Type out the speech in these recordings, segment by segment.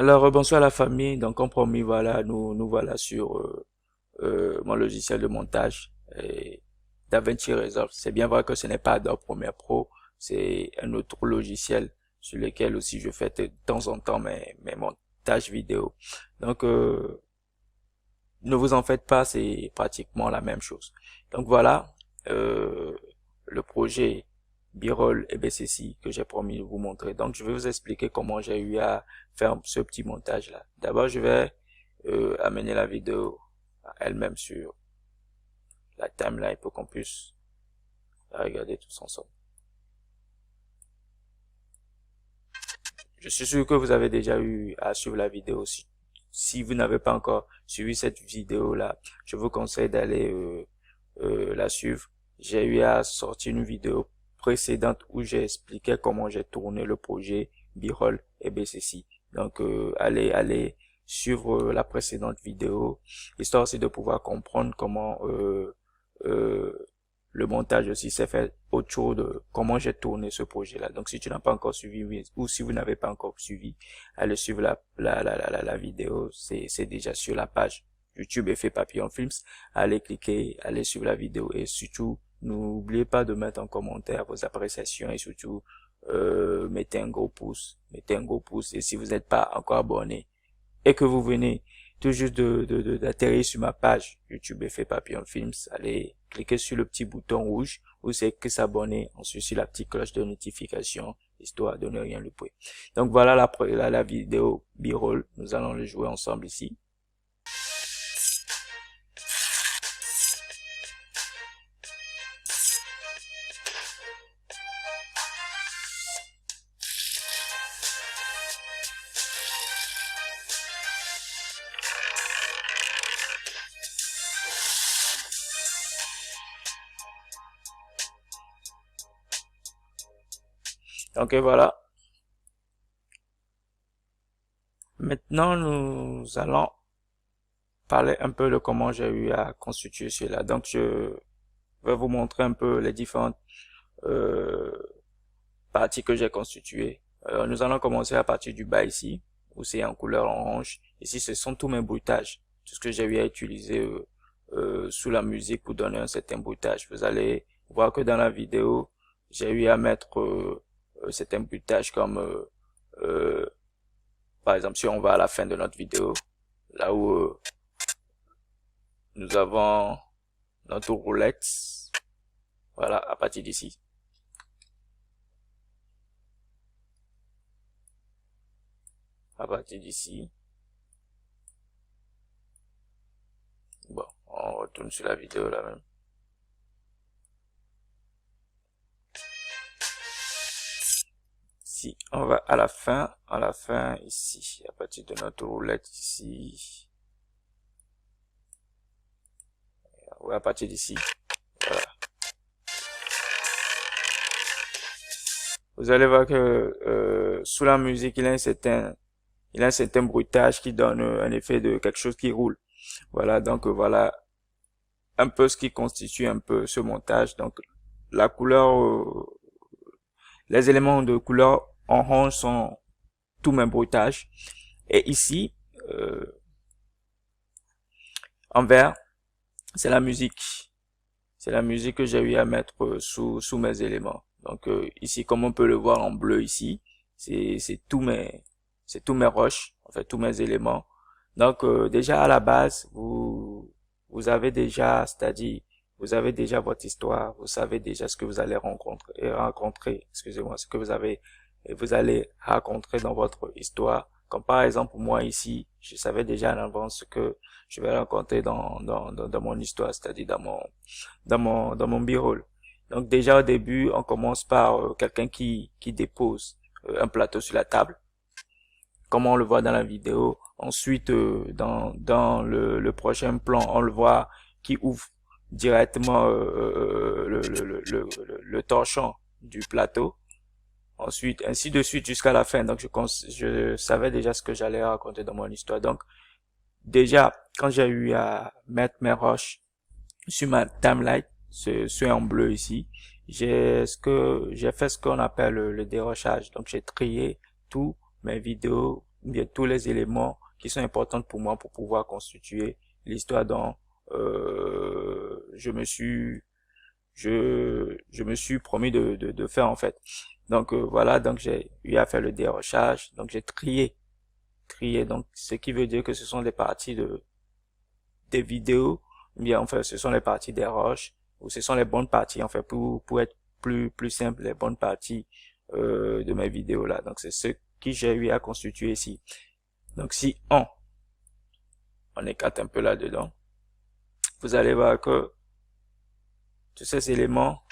Alors, bonsoir la famille. Donc, comme promis, voilà, nous voilà sur mon logiciel de montage DaVinci Resolve. C'est bien vrai que ce n'est pas Adobe Premiere Pro, c'est un autre logiciel sur lequel aussi je fais de temps en temps mes montages vidéo. Donc, ne vous en faites pas, c'est pratiquement la même chose. Donc voilà, euh, le projet B-roll et BCC que j'ai promis de vous montrer. Donc je vais vous expliquer comment j'ai eu à faire ce petit montage là. D'abord je vais amener la vidéo elle-même sur la timeline pour qu'on puisse la regarder tous ensemble. Je suis sûr que vous avez déjà eu à suivre la vidéo. Si vous n'avez pas encore suivi cette vidéo là, je vous conseille d'aller la suivre. J'ai eu à sortir une vidéo précédente où j'ai expliqué comment j'ai tourné le projet B-roll et BCC. Donc allez suivre la précédente vidéo, histoire aussi de pouvoir comprendre comment euh, le montage aussi s'est fait autour de comment j'ai tourné ce projet-là. Donc si tu n'as pas encore suivi ou si vous n'avez pas encore suivi, allez suivre la vidéo, c'est déjà sur la page YouTube Effet Papillon Films. Allez cliquer, allez suivre la vidéo et surtout, n'oubliez pas de mettre en commentaire vos appréciations et surtout, mettez un gros pouce et si vous n'êtes pas encore abonné et que vous venez tout juste d'atterrir sur ma page YouTube Effet Papillon Films, allez cliquer sur le petit bouton rouge où c'est que s'abonner, ensuite sur la petite cloche de notification, histoire de ne rien louper. Donc voilà la vidéo B-roll, nous allons le jouer ensemble ici. Donc voilà. Maintenant, nous allons parler un peu de comment j'ai eu à constituer cela. Donc je vais vous montrer un peu les différentes euh, parties que j'ai constituées. Nous allons commencer à partir du bas ici, où c'est en couleur orange. Ici, ce sont tous mes bruitages, tout ce que j'ai eu à utiliser sous la musique pour donner un certain bruitage. Vous allez voir que dans la vidéo, j'ai eu à mettre certains bruitages comme, par exemple, si on va à la fin de notre vidéo, là où nous avons notre roulette, voilà, à partir d'ici. À partir d'ici. Bon, on retourne sur la vidéo là même. Si on va à la fin ici, à partir de notre roulette ici, ou à partir d'ici, voilà. Vous allez voir que sous la musique, il a un certain bruitage qui donne un effet de quelque chose qui roule. Voilà, donc voilà un peu ce qui constitue un peu ce montage. Donc la couleur, les éléments de couleur orange sont tous mes bruitages. Et ici, en vert, c'est la musique. C'est la musique que j'ai eu à mettre sous mes éléments. Donc ici, comme on peut le voir en bleu ici, c'est tous mes rushs, en fait tous mes éléments. Donc déjà à la base, vous avez déjà, c'est-à-dire vous avez déjà votre histoire, vous savez déjà ce que vous allez rencontrer, excusez-moi, ce que vous allez rencontrer dans votre histoire. Comme par exemple moi ici, je savais déjà en avance ce que je vais rencontrer dans mon histoire, c'est-à-dire dans mon B-roll. Donc déjà au début, on commence par quelqu'un qui dépose un plateau sur la table, comme on le voit dans la vidéo. Ensuite, dans le prochain plan, on le voit qui ouvre directement le torchon du plateau. Ensuite, ainsi de suite jusqu'à la fin. Donc, je savais déjà ce que j'allais raconter dans mon histoire. Donc, déjà, quand j'ai eu à mettre mes roches sur ma timeline, ce en bleu ici, j'ai fait ce qu'on appelle le dérochage. Donc, j'ai trié tous mes vidéos bien tous les éléments qui sont importants pour moi pour pouvoir constituer l'histoire dont je me suis promis de faire en fait. Donc voilà, donc j'ai eu à faire le dérochage, donc j'ai trié, donc ce qui veut dire que ce sont des parties des vidéos, bien en fait ce sont les parties des roches, ou ce sont les bonnes parties en fait pour être plus simple, les bonnes parties de mes vidéos là. Donc c'est ce que j'ai eu à constituer ici. Donc si on écarte un peu là-dedans, vous allez voir que tous ces éléments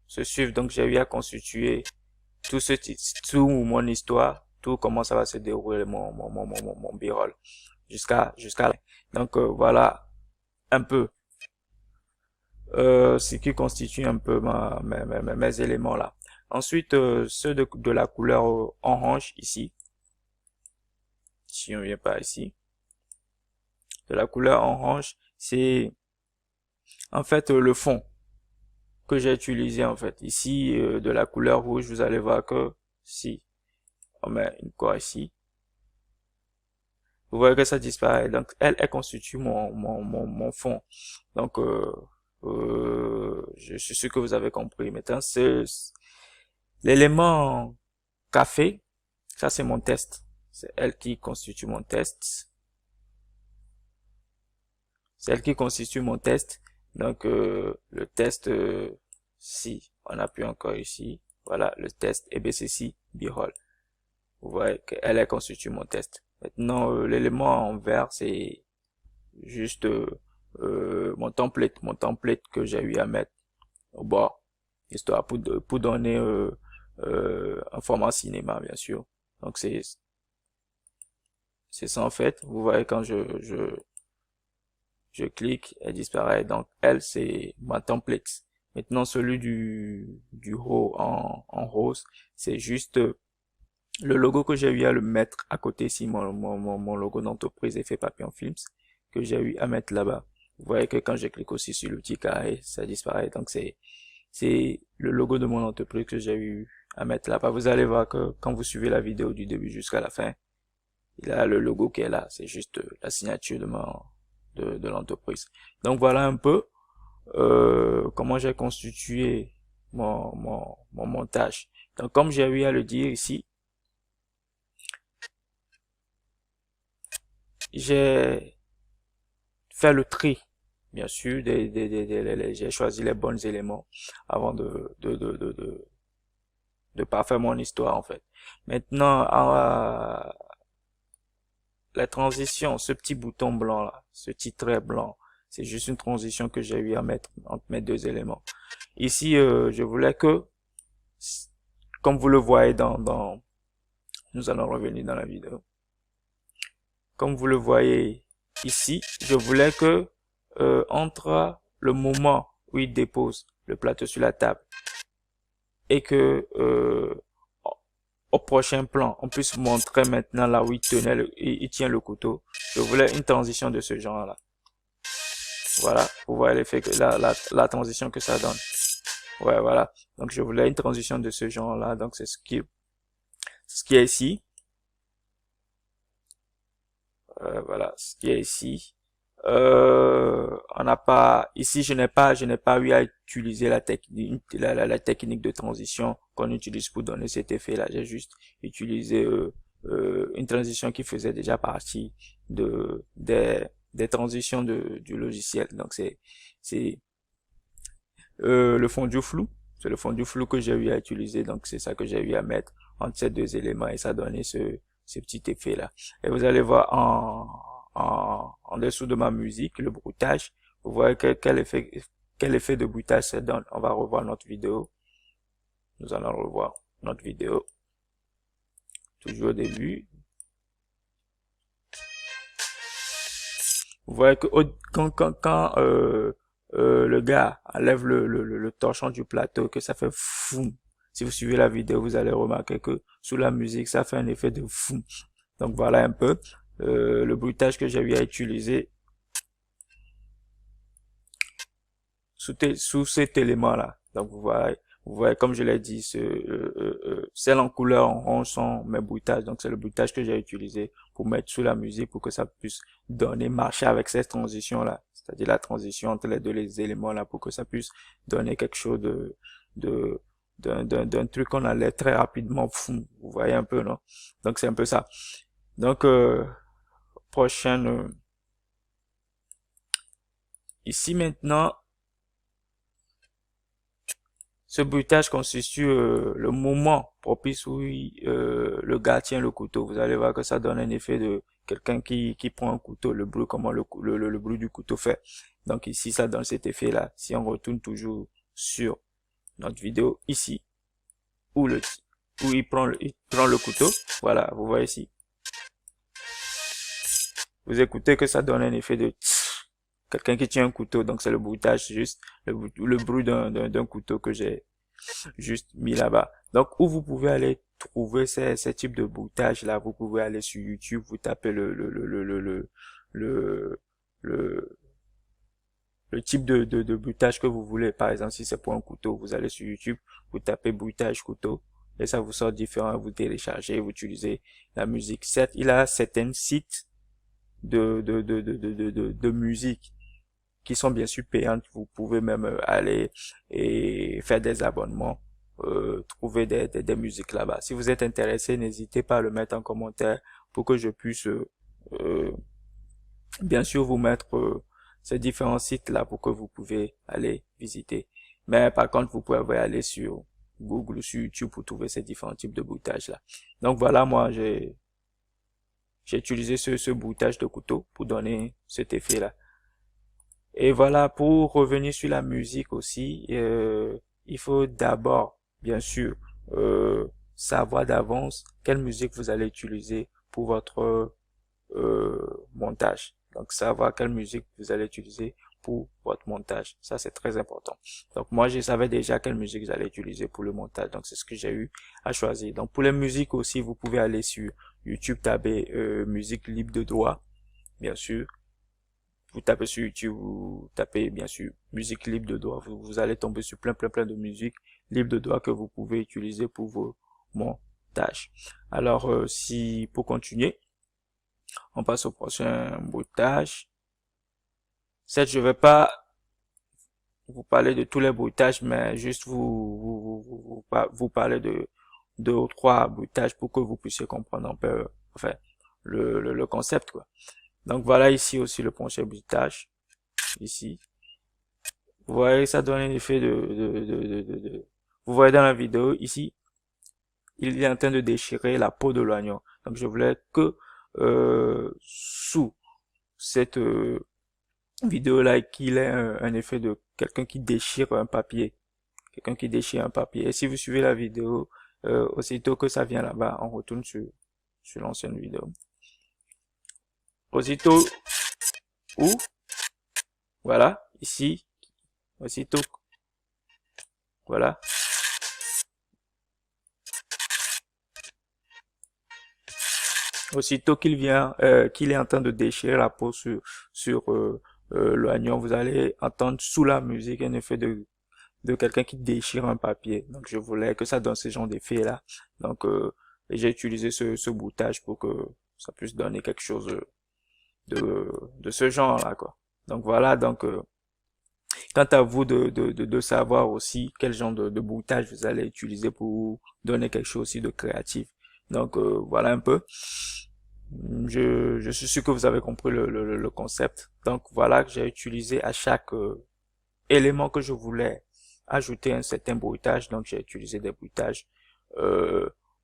se suivent. Donc j'ai eu à constituer tout mon histoire, tout comment ça va se dérouler mon b-roll jusqu'à là. Donc voilà un peu ce qui constitue un peu mes éléments là. Ensuite ceux de la couleur orange ici, si on vient par ici, de la couleur orange, c'est en fait le fond que j'ai utilisé en fait. Ici de la couleur rouge, vous allez voir que si on met une croix ici, vous voyez que ça disparaît. Donc elle constitue mon fond. Donc je suis sûr que vous avez compris. Maintenant c'est l'élément café, ça c'est mon test. C'est elle qui constitue mon test. C'est elle qui constitue mon test. Donc le test, si on appuie encore ici, voilà le test EBCC B-roll. Vous voyez qu'elle constitue mon test. Maintenant l'élément en vert c'est juste mon template que j'ai eu à mettre au bord, histoire pour donner un format cinéma bien sûr. Donc c'est ça en fait. Vous voyez quand je clique, elle disparaît. Donc elle c'est ma template. Maintenant celui du haut en rose, c'est juste le logo que j'ai eu à le mettre à côté ici, mon logo d'entreprise Effet Papillon Films, que j'ai eu à mettre là-bas. Vous voyez que quand je clique aussi sur le petit carré, ça disparaît. Donc c'est le logo de mon entreprise que j'ai eu à mettre là-bas. Vous allez voir que quand vous suivez la vidéo du début jusqu'à la fin, il a le logo qui est là. C'est juste la signature de l'entreprise. Donc voilà un peu comment j'ai constitué mon montage. Donc comme j'ai eu à le dire ici, j'ai fait le tri, bien sûr, j'ai choisi les bons éléments avant de parfaire mon histoire en fait. Maintenant, la transition, ce petit bouton blanc là, ce petit trait blanc, c'est juste une transition que j'ai eu à mettre entre mes deux éléments. Ici, je voulais que, comme vous le voyez nous allons revenir dans la vidéo. Comme vous le voyez ici, je voulais que entre le moment où il dépose le plateau sur la table et que au prochain plan, on puisse montrer maintenant là où il tient le couteau. Je voulais une transition de ce genre-là. Voilà, vous voyez l'effet que la transition que ça donne. Ouais, voilà. Donc je voulais une transition de ce genre-là. Donc c'est ce qui est ici. Voilà, ce qui est ici. On n'a pas ici, je n'ai pas eu à utiliser la technique de transition qu'on utilise pour donner cet effet là. J'ai juste utilisé une transition qui faisait déjà partie des transitions du logiciel. Donc c'est le fondu flou, c'est le fondu flou que j'ai eu à utiliser. Donc c'est ça que j'ai eu à mettre entre ces deux éléments et ça a donné ce petit effet là. Et vous allez voir en dessous de ma musique, le bruitage, vous voyez quel effet de bruitage ça donne. On va revoir notre vidéo. Nous allons revoir notre vidéo. Toujours au début. Vous voyez que quand le gars enlève le torchon du plateau, que ça fait foum. Si vous suivez la vidéo, vous allez remarquer que sous la musique, ça fait un effet de foum. Donc voilà un peu le bruitage que j'ai eu à utiliser sous cet élément là. Donc vous voyez comme je l'ai dit, celles en couleur en rond sont mes bruitages. Donc c'est le bruitage que j'ai utilisé pour mettre sous la musique pour que ça puisse donner, marcher avec cette transition là. C'est-à-dire la transition entre les deux les éléments là pour que ça puisse donner quelque chose de, d'un truc qu'on allait très rapidement, fou, vous voyez un peu, non? Donc c'est un peu ça. Donc prochaine, ici maintenant, ce bruitage constitue le moment propice où le gars tient le couteau. Vous allez voir que ça donne un effet de quelqu'un qui prend un couteau, le bruit, comment le bruit du couteau fait. Donc ici, ça donne cet effet-là. Si on retourne toujours sur notre vidéo ici, où il prend le couteau, voilà, vous voyez ici. Vous écoutez que ça donne un effet de quelqu'un qui tient un couteau, donc c'est le bruitage, juste le bruit d'un couteau que j'ai juste mis là-bas. Donc où vous pouvez aller trouver ces types de bruitage là, vous pouvez aller sur YouTube, vous tapez le type de bruitage que vous voulez. Par exemple, si c'est pour un couteau, vous allez sur YouTube, vous tapez bruitage couteau et ça vous sort différent, vous téléchargez, vous utilisez la musique. Certes, il a certains sites de musique qui sont bien sûr payantes. Vous pouvez même aller et faire des abonnements, trouver des musiques là-bas. Si vous êtes intéressé, n'hésitez pas à le mettre en commentaire pour que je puisse bien sûr vous mettre ces différents sites là pour que vous pouvez aller visiter. Mais par contre, vous pouvez aller sur Google ou sur YouTube pour trouver ces différents types de bruitage là. Donc voilà, moi j'ai utilisé ce bruitage de couteau pour donner cet effet là. Et voilà, pour revenir sur la musique aussi, il faut d'abord, bien sûr, savoir d'avance quelle musique vous allez utiliser pour votre montage. Donc, savoir quelle musique vous allez utiliser pour votre montage. Ça, c'est très important. Donc, moi, je savais déjà quelle musique j'allais utiliser pour le montage. Donc, c'est ce que j'ai eu à choisir. Donc, pour les musiques aussi, vous pouvez aller sur YouTube, taper musique libre de droit, bien sûr. Vous tapez sur YouTube, vous tapez bien sûr musique libre de droit, vous allez tomber sur plein de musique libre de droit que vous pouvez utiliser pour vos montages. Alors si pour continuer, on passe au prochain bruitage. Certes, je vais pas vous parler de tous les bruitages, mais juste vous parler de deux ou trois bruitages pour que vous puissiez comprendre un peu, enfin, le concept, quoi. Donc voilà ici aussi le prochain bruitage. Ici. Vous voyez, ça donne un effet vous voyez dans la vidéo, ici, il est en train de déchirer la peau de l'oignon. Donc je voulais que sous cette vidéo-là, qu'il ait un effet de quelqu'un qui déchire un papier. Quelqu'un qui déchire un papier. Et si vous suivez la vidéo, aussitôt que ça vient là-bas, on retourne sur l'ancienne vidéo. Aussitôt où, voilà, ici, aussitôt, voilà. Aussitôt qu'il vient, qu'il est en train de déchirer la peau sur l'oignon, vous allez entendre sous la musique un effet de quelqu'un qui déchire un papier. Donc je voulais que ça donne ce genre d'effet là. Donc j'ai utilisé ce bruitage pour que ça puisse donner quelque chose de ce genre là, quoi. Donc voilà, donc quant à vous de savoir aussi quel genre de bruitage vous allez utiliser pour donner quelque chose aussi de créatif. Donc voilà un peu. Je suis sûr que vous avez compris le concept. Donc voilà, j'ai utilisé à chaque élément que je voulais ajouter un certain bruitage. Donc j'ai utilisé des bruitages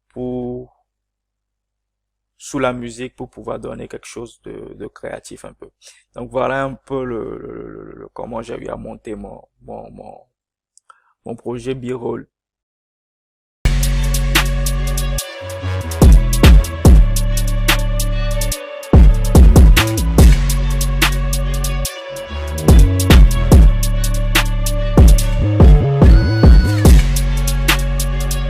pour sous la musique pour pouvoir donner quelque chose de créatif un peu. Donc voilà un peu comment j'ai eu à monter mon projet B-roll.